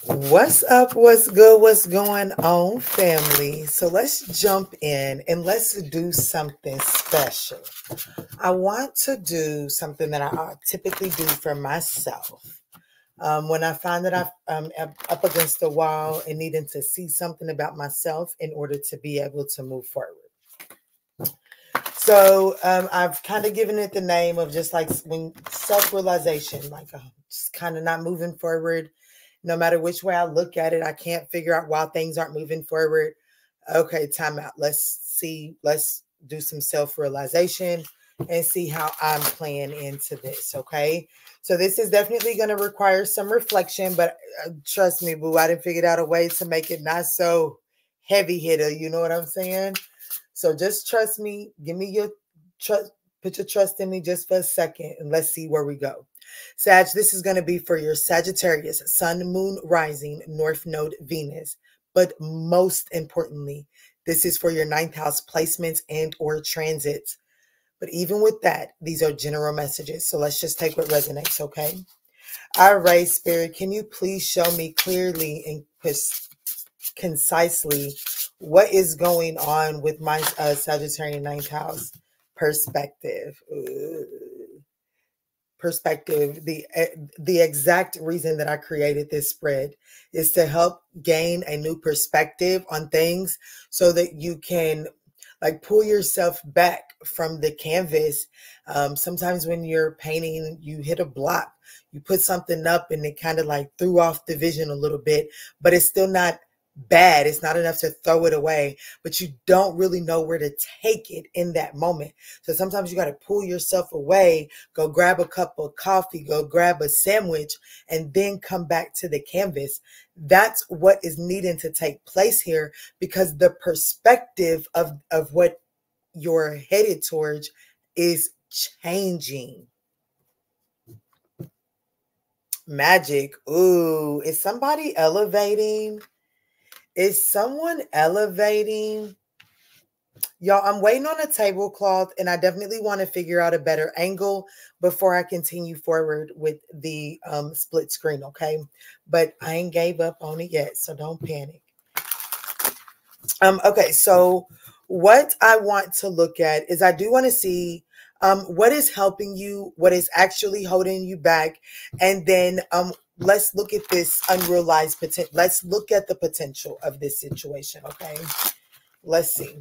What's up? What's good? What's going on, family? So let's jump in and let's do something special. I want to do something that I typically do for myself. When I find that I'm up against the wall and needing to see something about myself in order to be able to move forward. So I've kind of given it the name of just like when self-realization, like just kind of not moving forward. No matter which way I look at it, I can't figure out why things aren't moving forward. Okay, time out. Let's do some self-realization and see how I'm playing into this, okay? So this is definitely going to require some reflection, but trust me, boo, I done figured out a way to make it not so heavy hitter, you know what I'm saying? So just trust me, give me your trust, put your trust in me just for a second, and let's see where we go. Sag, this is going to be for your Sagittarius, Sun, Moon, Rising, North Node, Venus. But most importantly, this is for your 9th house placements and or transits. But even with that, these are general messages. So let's just take what resonates, okay? All right, Spirit, can you please show me clearly and concisely what is going on with my Sagittarian 9th house perspective? Perspective. The exact reason that I created this spread is to help gain a new perspective on things so that you can like pull yourself back from the canvas. Sometimes when you're painting, you hit a block, you put something up and it kind of like threw off the vision a little bit, but it's still not bad. It's not enough to throw it away, but you don't really know where to take it in that moment. So sometimes you got to pull yourself away, go grab a cup of coffee, go grab a sandwich, and then come back to the canvas. That's what is needing to take place here, because the perspective of what you're headed towards is changing. Magic. Ooh, is somebody elevating? Is someone elevating? Y'all, I'm waiting on a tablecloth, and I definitely want to figure out a better angle before I continue forward with the split screen, okay? But I ain't gave up on it yet, so don't panic. Okay, so what I want to look at is I do want to see what is helping you, what is actually holding you back, and then let's look at this unrealized potential. Let's look at the potential of this situation, okay? Let's see.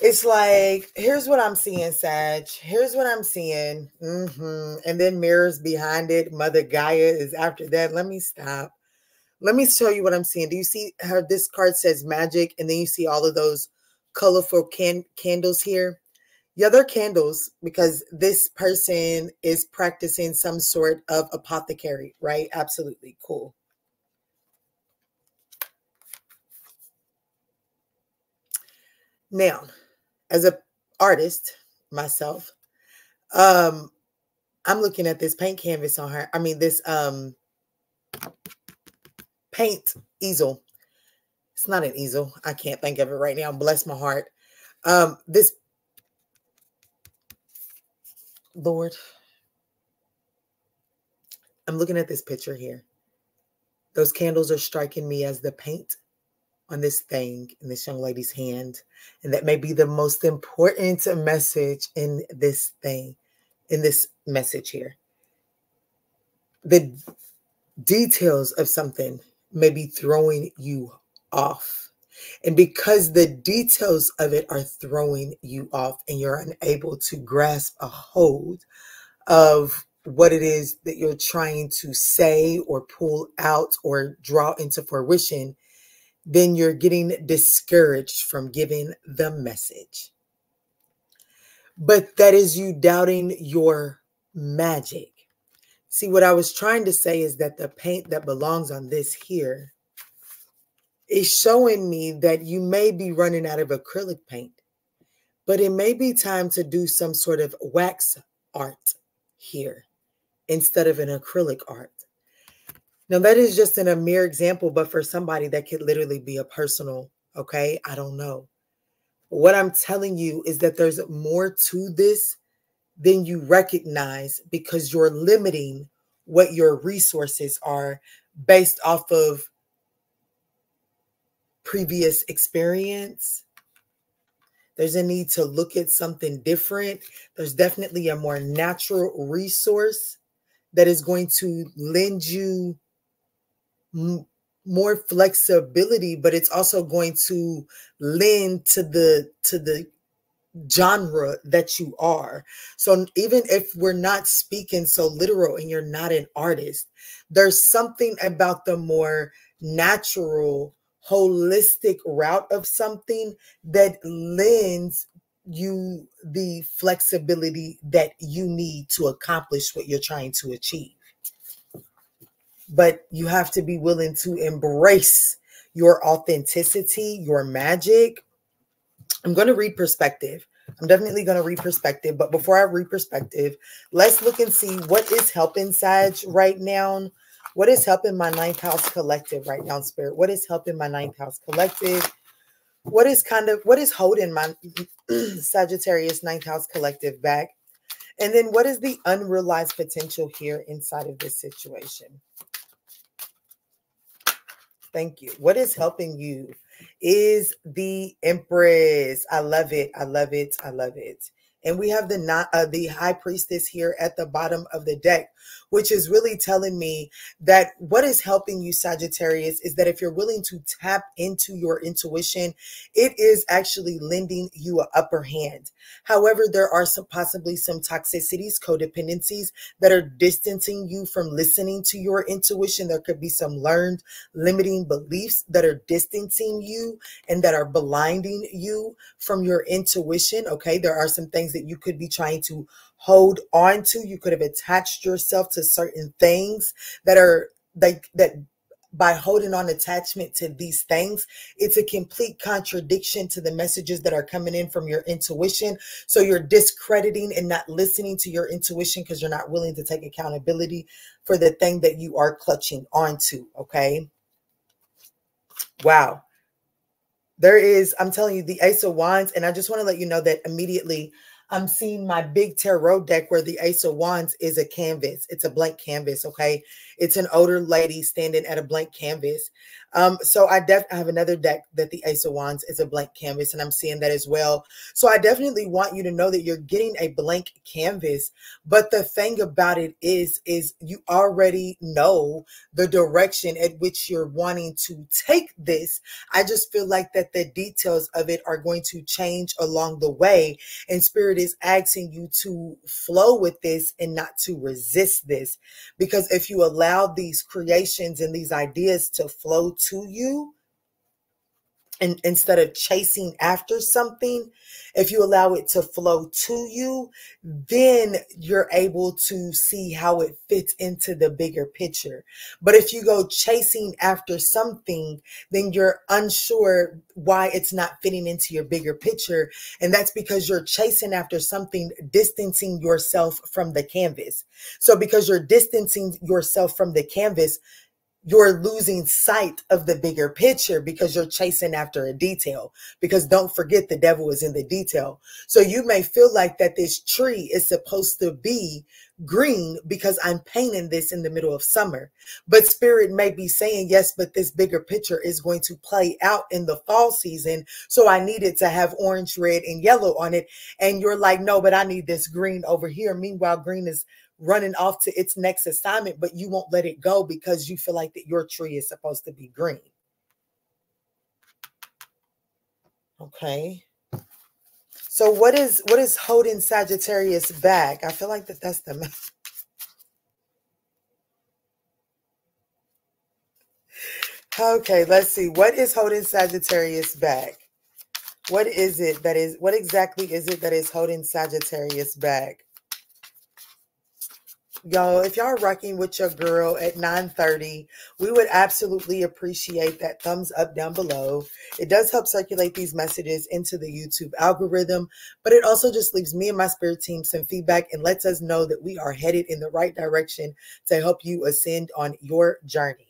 It's like, here's what I'm seeing, Sag. Here's what I'm seeing. And then mirrors behind it. Mother Gaia is after that. Let me stop. Let me show you what I'm seeing. Do you see how this card says magic? And then you see all of those colorful candles here. Yeah, they're candles because this person is practicing some sort of apothecary, right? Absolutely. Cool. Now, as an artist myself, I'm looking at this paint canvas on her. I mean, this paint easel. It's not an easel. I can't think of it right now. Bless my heart. This, Lord, I'm looking at this picture here. Those candles are striking me as the paint on this thing in this young lady's hand. And that may be the most important message in this thing, in this message here. The details of something may be throwing you off. And because the details of it are throwing you off and you're unable to grasp a hold of what it is that you're trying to say or pull out or draw into fruition, then you're getting discouraged from giving the message. But that is you doubting your magic. See, what I was trying to say is that the paint that belongs on this here is showing me that you may be running out of acrylic paint, but it may be time to do some sort of wax art here instead of an acrylic art. Now, that is just a mere example, but for somebody that could literally be a personal, okay, I don't know. What I'm telling you is that there's more to this than you recognize, because you're limiting what your resources are based off of previous experience. There's a need to look at something different. There's definitely a more natural resource that is going to lend you more flexibility, but it's also going to lend to the genre that you are. So even if we're not speaking so literal and you're not an artist, there's something about the more natural, holistic route of something that lends you the flexibility that you need to accomplish what you're trying to achieve. But you have to be willing to embrace your authenticity, your magic. I'm going to read perspective. I'm definitely going to read perspective. But before I read perspective, let's look and see what is helping Sag right now. What is helping my 9th house collective right now, Spirit? What is helping my 9th house collective? What is holding my Sagittarius 9th house collective back? And then what is the unrealized potential here inside of this situation? Thank you. What is helping you is the Empress. I love it. I love it. I love it. And we have the High Priestess here at the bottom of the deck, which is really telling me that what is helping you, Sagittarius, is that if you're willing to tap into your intuition, it is actually lending you an upper hand. However, there are possibly some toxicities, codependencies that are distancing you from listening to your intuition. There could be some learned limiting beliefs that are distancing you and that are blinding you from your intuition. Okay, there are some things that you could be trying to hold on to. You could have attached yourself to certain things that are like that. By holding on attachment to these things, it's a complete contradiction to the messages that are coming in from your intuition. So you're discrediting and not listening to your intuition because you're not willing to take accountability for the thing that you are clutching onto. Okay. Wow. There is, I'm telling you, the Ace of Wands. And I just want to let you know that immediately I'm seeing my big tarot deck where the Ace of Wands is a canvas. It's a blank canvas, okay? It's an older lady standing at a blank canvas. So I have another deck that the Ace of Wands is a blank canvas, and I'm seeing that as well. So I definitely want you to know that you're getting a blank canvas. But the thing about it is you already know the direction at which you're wanting to take this. I just feel like that the details of it are going to change along the way. And Spirit is asking you to flow with this and not to resist this. Because if you allow these creations and these ideas to flow to you, and instead of chasing after something, if you allow it to flow to you, then you're able to see how it fits into the bigger picture. But if you go chasing after something, then you're unsure why it's not fitting into your bigger picture. And that's because you're chasing after something, distancing yourself from the canvas. So because you're distancing yourself from the canvas, you're losing sight of the bigger picture because you're chasing after a detail. Because don't forget, the devil is in the detail. So you may feel like that this tree is supposed to be green because I'm painting this in the middle of summer. But Spirit may be saying, yes, but this bigger picture is going to play out in the fall season. So I need it to have orange, red, and yellow on it. And you're like, no, but I need this green over here. Meanwhile, green is running off to its next assignment, but you won't let it go because you feel like that your tree is supposed to be green. Okay. So what is holding Sagittarius back? I feel like that's the Okay, let's see. What is holding Sagittarius back? What exactly is it that is holding Sagittarius back? Y'all, if y'all are rocking with your girl at 9:30, we would absolutely appreciate that thumbs up down below. It does help circulate these messages into the YouTube algorithm, but it also just leaves me and my spirit team some feedback and lets us know that we are headed in the right direction to help you ascend on your journey.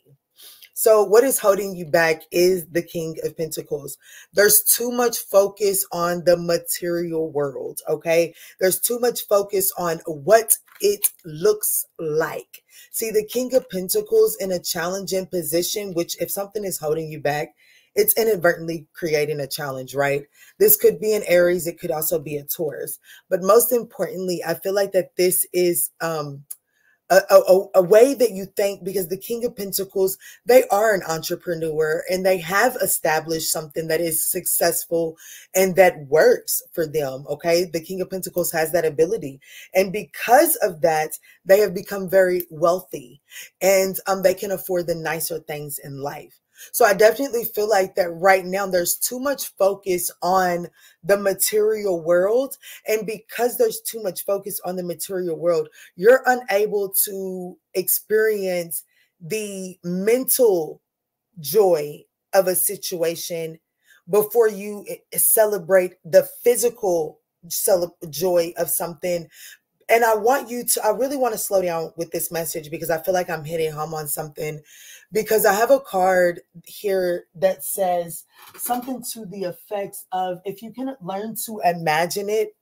So what is holding you back is the King of Pentacles. There's too much focus on the material world, okay? There's too much focus on what it looks like. See, the King of Pentacles in a challenging position, which if something is holding you back, it's inadvertently creating a challenge, right? This could be an Aries. It could also be a Taurus. But most importantly, I feel like that this is a way that you think, because the King of Pentacles, they are an entrepreneur and they have established something that is successful and that works for them. Okay. The King of Pentacles has that ability. And because of that, they have become very wealthy and they can afford the nicer things in life. So I definitely feel like that right now there's too much focus on the material world. And because there's too much focus on the material world, you're unable to experience the mental joy of a situation before you celebrate the physical joy of something. And I really want to slow down with this message because I feel like I'm hitting home on something, because I have a card here that says something to the effects of, if you can learn to imagine it.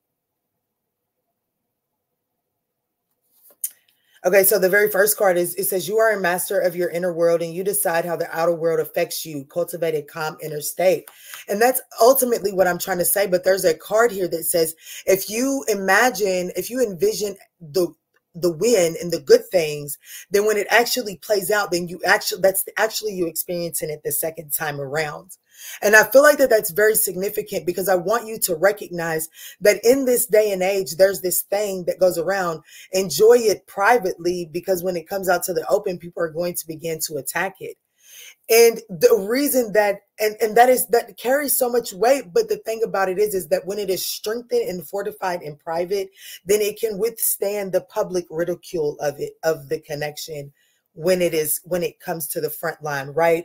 Okay, so the very first card is, it says, you are a master of your inner world and you decide how the outer world affects you. Cultivate a calm inner state. And that's ultimately what I'm trying to say. But there's a card here that says, if you envision the win and the good things, then when it actually plays out, then that's actually you experiencing it the second time around. And I feel like that's very significant, because I want you to recognize that in this day and age, there's this thing that goes around. Enjoy it privately, because when it comes out to the open, people are going to begin to attack it. And the reason that, and that carries so much weight. But the thing about it is that when it is strengthened and fortified in private, then it can withstand the public ridicule of the connection when it comes to the front line, right?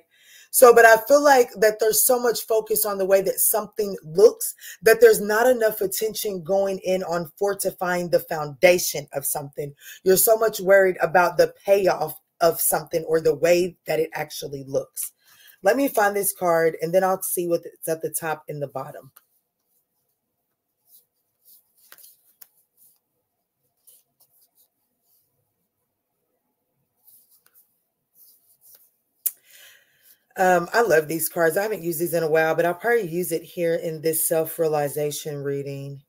So, but I feel like that there's so much focus on the way that something looks, that there's not enough attention going in on fortifying the foundation of something. You're so much worried about the payoff of something or the way that it actually looks. Let me find this card and then I'll see what's at the top and the bottom. I love these cards. I haven't used these in a while, but I'll probably use it here in this self-realization reading.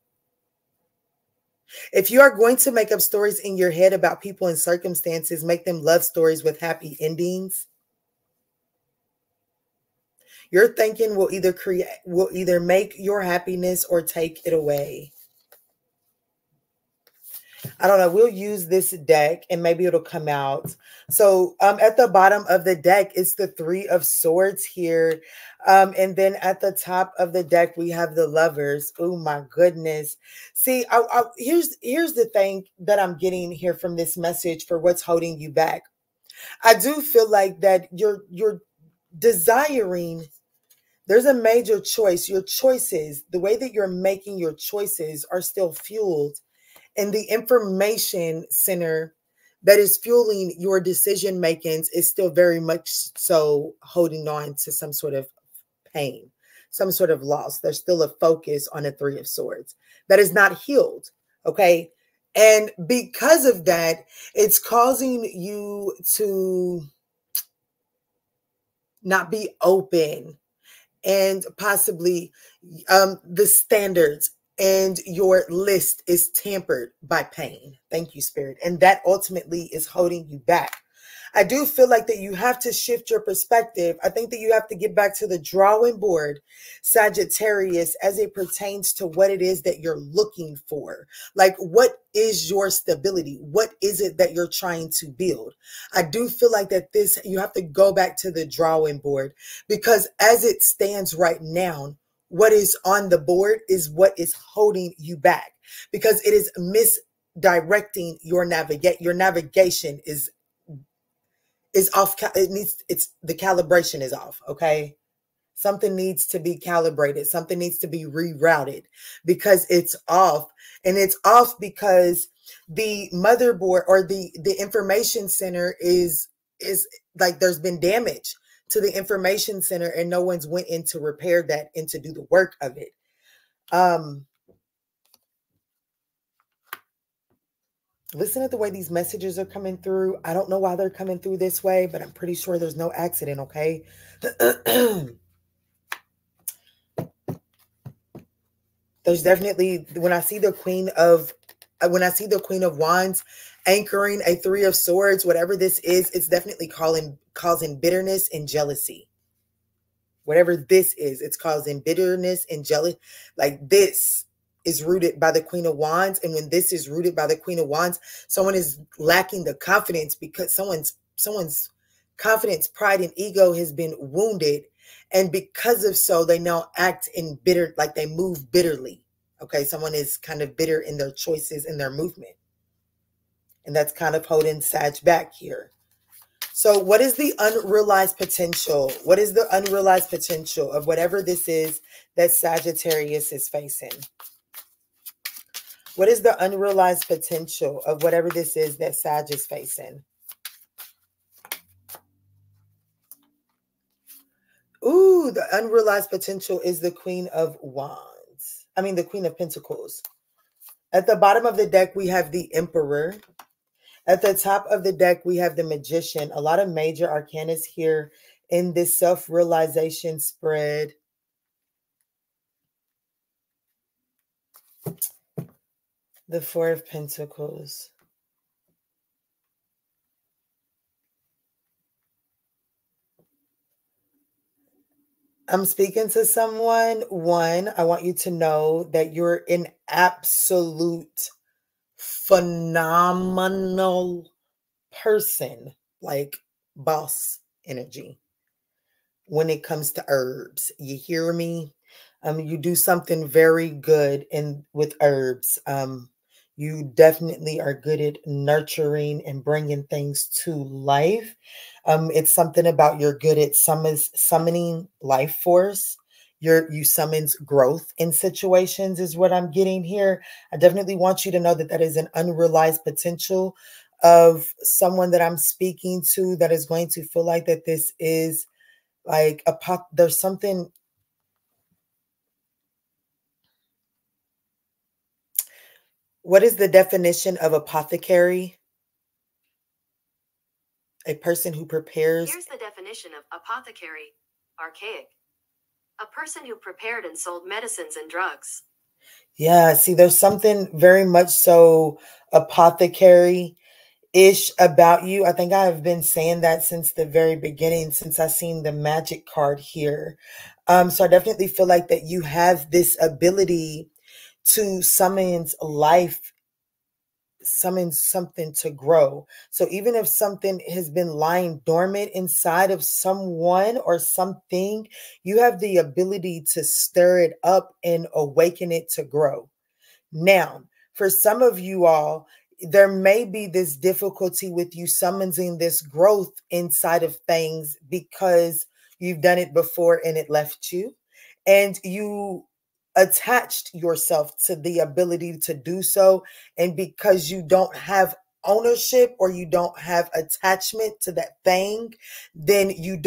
If you are going to make up stories in your head about people and circumstances, make them love stories with happy endings. Your thinking will either make your happiness or take it away. I don't know. We'll use this deck and maybe it'll come out. So at the bottom of the deck, it's the Three of Swords here. And then at the top of the deck, we have the Lovers. Oh, my goodness. See, here's the thing that I'm getting here from this message for what's holding you back. I do feel like that you're desiring, there's a major choice. Your choices, the way that you're making your choices are still fueled. And the information center that is fueling your decision makings is still very much so holding on to some sort of pain, some sort of loss. There's still a focus on the Three of Swords that is not healed. Okay. And because of that, it's causing you to not be open, and possibly the standards and your list is tampered by pain. Thank you, Spirit. And that ultimately is holding you back. I do feel like that you have to shift your perspective. I think that you have to get back to the drawing board, Sagittarius, as it pertains to what it is that you're looking for. Like, what is your stability? What is it that you're trying to build? I do feel like that you have to go back to the drawing board, because as it stands right now, what is on the board is what is holding you back, because it is misdirecting your navigation is off. The calibration is off. Okay. Something needs to be calibrated. Something needs to be rerouted, because it's off. And it's off because the motherboard or the information center is like, there's been damage. to the information center and no one's went in to repair that and to do the work of it. Listen to the way these messages are coming through. I don't know why they're coming through this way, but I'm pretty sure there's no accident, okay? There's definitely, when I see the Queen of Wands anchoring a Three of Swords, whatever this is, it's definitely causing bitterness and jealousy. Whatever this is, it's causing bitterness and jealousy. Like, this is rooted by the Queen of Wands. And when this is rooted by the Queen of Wands, someone is lacking the confidence because someone's confidence, pride, and ego has been wounded. And because of so, they now act in bitter, like they move bitterly. Okay, someone is kind of bitter in their choices and their movement. And that's kind of holding Sag back here. So what is the unrealized potential? What is the unrealized potential of whatever this is that Sagittarius is facing? What is the unrealized potential of whatever this is that Sag is facing? Ooh, the unrealized potential is the Queen of Wands. I mean, the Queen of Pentacles. At the bottom of the deck, we have the Emperor. At the top of the deck, we have the Magician. A lot of major arcanas here in this self-realization spread. The Four of Pentacles. I'm speaking to someone. One, I want you to know that you're an absolute phenomenal person, like boss energy when it comes to herbs. You hear me? You do something very good with herbs. You definitely are good at nurturing and bringing things to life. It's something about you're good at summoning life force. You summons growth in situations is what I'm getting here. I definitely want you to know that that is an unrealized potential of someone that I'm speaking to that is going to feel like that this is like there's something. What is the definition of apothecary? A person who prepares. Here's the definition of apothecary. Archaic. A person who prepared and sold medicines and drugs. Yeah, see, there's something very much so apothecary-ish about you. I think I have been saying that since the very beginning, since I seen the magic card here. So I definitely feel like that you have this ability to summon something to grow. So even if something has been lying dormant inside of someone or something, you have the ability to stir it up and awaken it to grow. Now, for some of you all, there may be this difficulty with you summoning this growth inside of things because you've done it before and it left you, and you attached yourself to the ability to do so. And because you don't have ownership or you don't have attachment to that thing, then you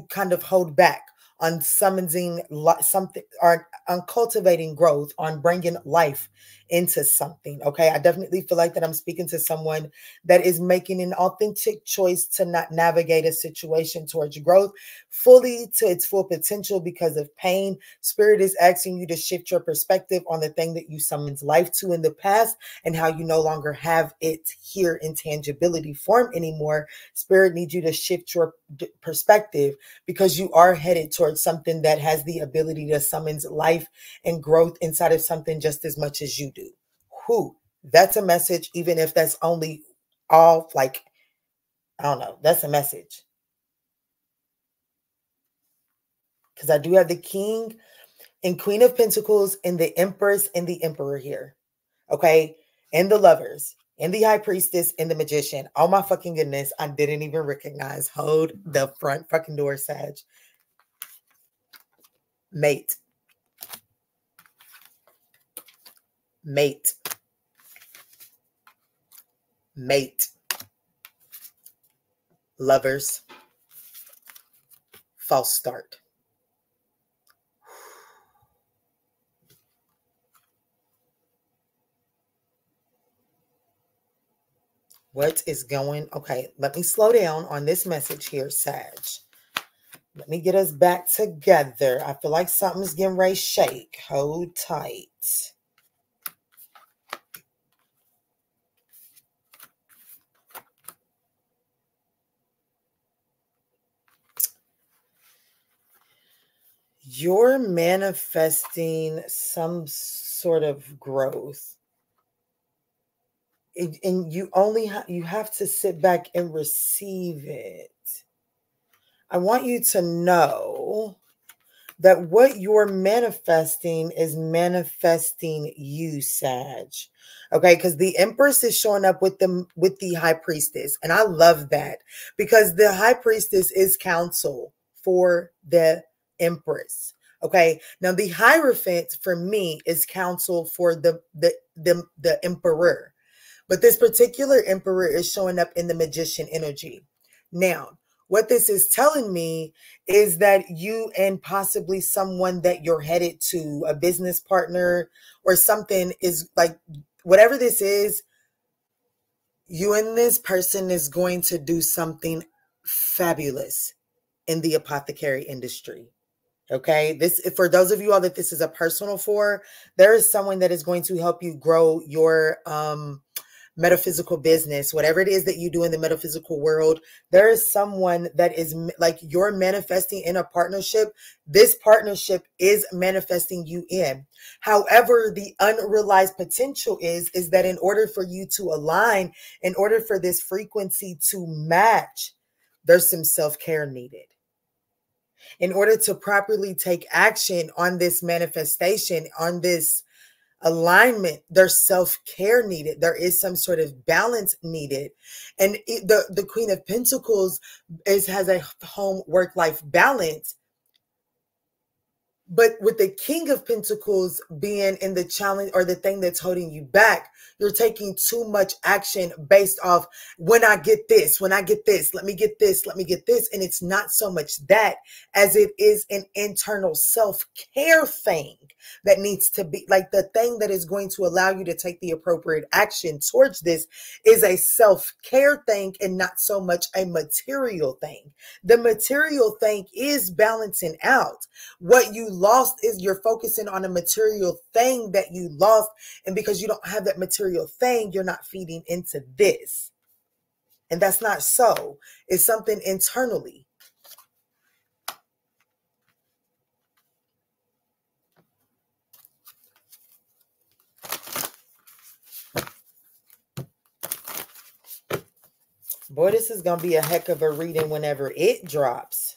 kind of hold back on summoning something, or on cultivating growth, on bringing life into something. Okay, I definitely feel like that I'm speaking to someone that is making an authentic choice to not navigate a situation towards growth fully to its full potential because of pain. Spirit is asking you to shift your perspective on the thing that you summoned life to in the past and how you no longer have it here in tangibility form anymore. Spirit needs you to shift your perspective because you are headed towards something that has the ability to summon life and growth inside of something just as much as you do. Whew, that's a message, even if that's only all like, I don't know, that's a message. Because I do have the King and Queen of Pentacles and the Empress and the Emperor here. Okay, and the Lovers and the High Priestess and the Magician. Oh my fucking goodness, I didn't even recognize. Hold the front fucking door, Sag. Mate. Mate. Mate. Lovers. false start. What is going? Okay, let me slow down on this message here, Sag. Let me get us back together. I feel like something's getting ready to shake. Hold tight. You're manifesting some sort of growth. And you only you have to sit back and receive it. I want you to know that what you're manifesting is manifesting you, Sag. Okay, because the Empress is showing up with the High Priestess. And I love that because the High Priestess is counsel for the Empress. Okay, now the Hierophant for me is counsel for the Emperor. But this particular Emperor is showing up in the Magician energy. Now, what this is telling me is that you and possibly someone that you're headed to, a business partner or something, is like, whatever this is, you and this person is going to do something fabulous in the apothecary industry. Okay, this, for those of you all that this is a personal for, there is someone that is going to help you grow your metaphysical business, whatever it is that you do in the metaphysical world. There is someone that is like, you're manifesting in a partnership. This partnership is manifesting you in. However, the unrealized potential is that in order for you to align, in order for this frequency to match, there's some self-care needed. In order to properly take action on this manifestation, on this alignment, there's self-care needed. There is some sort of balance needed. And the Queen of Pentacles has a home work-life balance. But with the King of Pentacles being in the challenge, or the thing that's holding you back, you're taking too much action based off, when I get this, let me get this. And it's not so much that as it is an internal self-care thing that needs to be, like, the thing that is going to allow you to take the appropriate action towards this is a self-care thing and not so much a material thing. The material thing is balancing out. What you lost is you're focusing on a material thing that you lost. And because you don't have that material thing, you're not feeding into this. And that's not so. It's something internally. Boy, this is going to be a heck of a reading whenever it drops.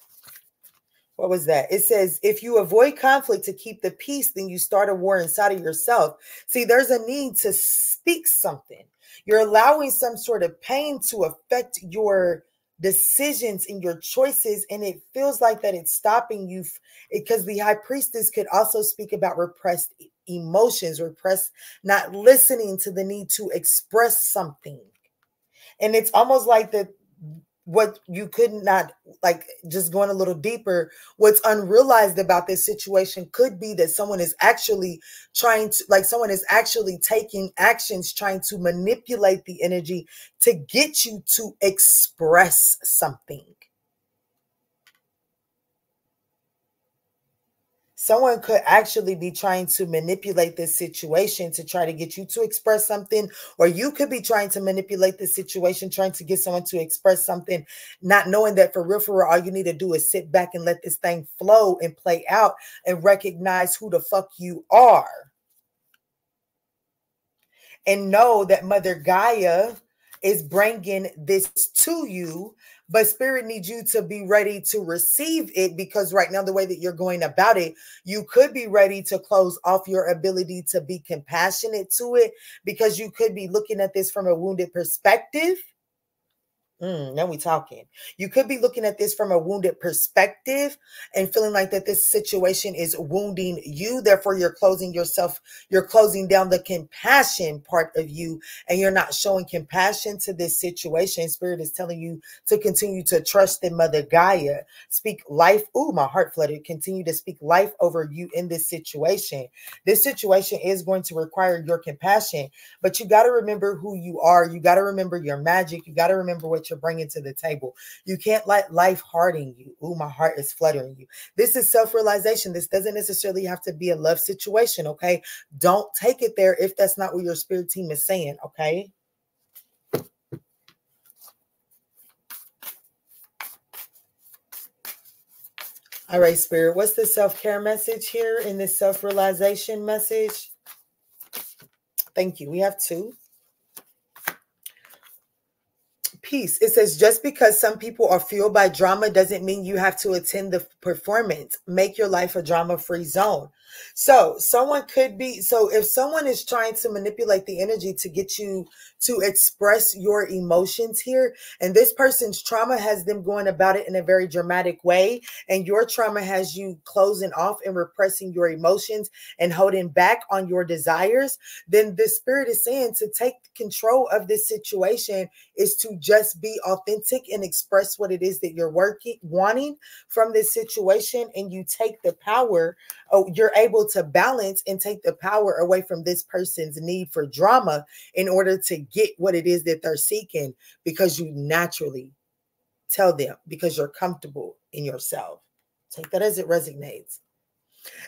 What was that? It says, if you avoid conflict to keep the peace, then you start a war inside of yourself. See, there's a need to speak something. You're allowing some sort of pain to affect your decisions and your choices. And it feels like that it's stopping you, because the High Priestess could also speak about repressed emotions, repressed, not listening to the need to express something. And it's almost like that. What you could not, like, just going a little deeper, what's unrealized about this situation could be that someone is actually trying to, like, someone is actually taking actions, trying to manipulate the energy to get you to express something. Someone could actually be trying to manipulate this situation to try to get you to express something, or you could be trying to manipulate the situation, trying to get someone to express something, not knowing that for real, all you need to do is sit back and let this thing flow and play out and recognize who the fuck you are. And know that Mother Gaia is bringing this to you, but Spirit needs you to be ready to receive it, because right now, the way that you're going about it, you could be ready to close off your ability to be compassionate to it, because you could be looking at this from a wounded perspective. Now we talking. You could be looking at this from a wounded perspective and feeling like that this situation is wounding you. Therefore, you're closing yourself. You're closing down the compassion part of you, and you're not showing compassion to this situation. Spirit is telling you to continue to trust in Mother Gaia. Speak life. Ooh, my heart fluttered. Continue to speak life over you in this situation. This situation is going to require your compassion, but you got to remember who you are. You got to remember your magic. You got to remember what you're bringing to the table. You can't let life harden you. Ooh, my heart is fluttering you. This is self-realization. This doesn't necessarily have to be a love situation, okay? Don't take it there if that's not what your spirit team is saying, okay? All right, Spirit, what's the self-care message here in this self-realization message? Thank you. We have 2. Peace. It says, just because some people are fueled by drama doesn't mean you have to attend the performance. Make your life a drama-free zone. So if someone is trying to manipulate the energy to get you to express your emotions here, and this person's trauma has them going about it in a very dramatic way, and your trauma has you closing off and repressing your emotions and holding back on your desires, then the spirit is saying to take control of this situation is to just be authentic and express what it is that you're wanting from this situation, and you take the power. You're able to balance and take the power away from this person's need for drama in order to get what it is that they're seeking, because you naturally tell them, because you're comfortable in yourself. Take that as it resonates.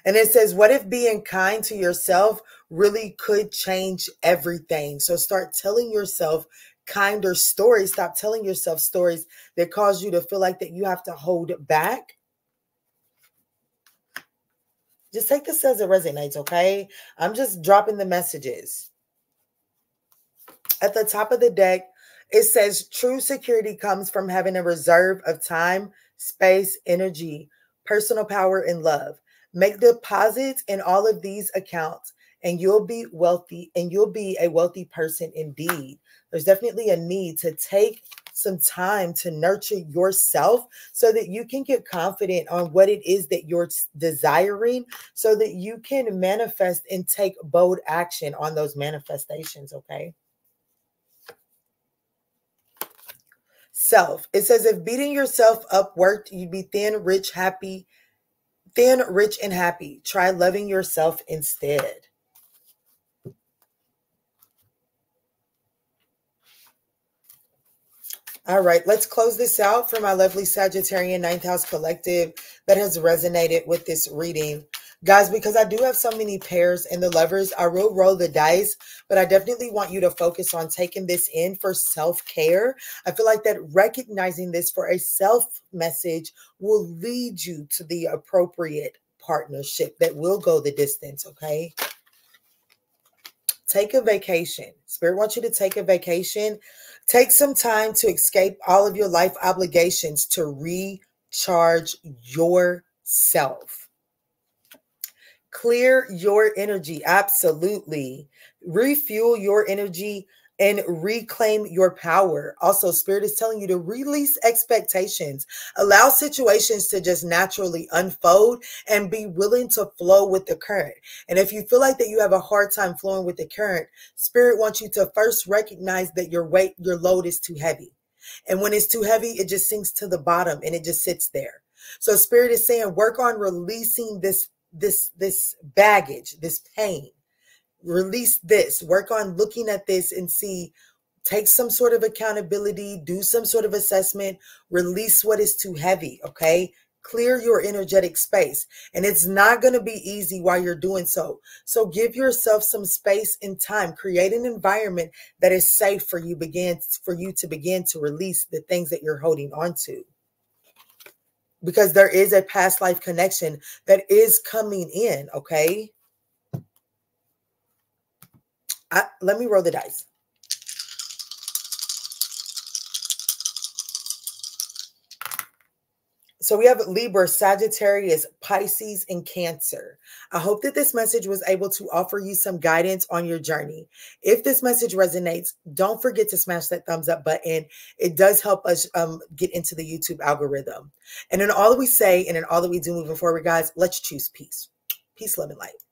And it says, what if being kind to yourself really could change everything? So start telling yourself kinder stories. Stop telling yourself stories that cause you to feel like that you have to hold back. Just take this as it resonates, okay? I'm just dropping the messages. At the top of the deck, it says true security comes from having a reserve of time, space, energy, personal power, and love. Make deposits in all of these accounts and you'll be wealthy, and you'll be a wealthy person indeed. There's definitely a need to take some time to nurture yourself so that you can get confident on what it is that you're desiring, so that you can manifest and take bold action on those manifestations, okay? Self. It says, if beating yourself up worked, you'd be thin, rich, and happy. Try loving yourself instead. All right, let's close this out for my lovely Sagittarian 9th house collective that has resonated with this reading. Guys, because I do have so many pairs in the lovers, I will roll the dice, but I definitely want you to focus on taking this in for self-care. I feel like that recognizing this for a self message will lead you to the appropriate partnership that will go the distance, okay? Take a vacation. Spirit wants you to take a vacation. Take some time to escape all of your life obligations to recharge yourself. Clear your energy. Absolutely. Refuel your energy and reclaim your power. Also, Spirit is telling you to release expectations. Allow situations to just naturally unfold and be willing to flow with the current. And if you feel like that you have a hard time flowing with the current, Spirit wants you to first recognize that your load is too heavy. And when it's too heavy, it just sinks to the bottom and it just sits there. So Spirit is saying, work on releasing this baggage, this pain. Release this. Work on looking at this and see, take some sort of accountability, do some sort of assessment, release what is too heavy, okay? Clear your energetic space. And it's not going to be easy while you're doing so. So give yourself some space and time. Create an environment that is safe for you to begin to release the things that you're holding on to. Because there is a past life connection that is coming in, okay? Let me roll the dice. So we have Libra, Sagittarius, Pisces, and Cancer. I hope that this message was able to offer you some guidance on your journey. If this message resonates, don't forget to smash that thumbs up button. It does help us get into the YouTube algorithm. And in all that we say and in all that we do moving forward, guys, let's choose peace. Peace, love, and light.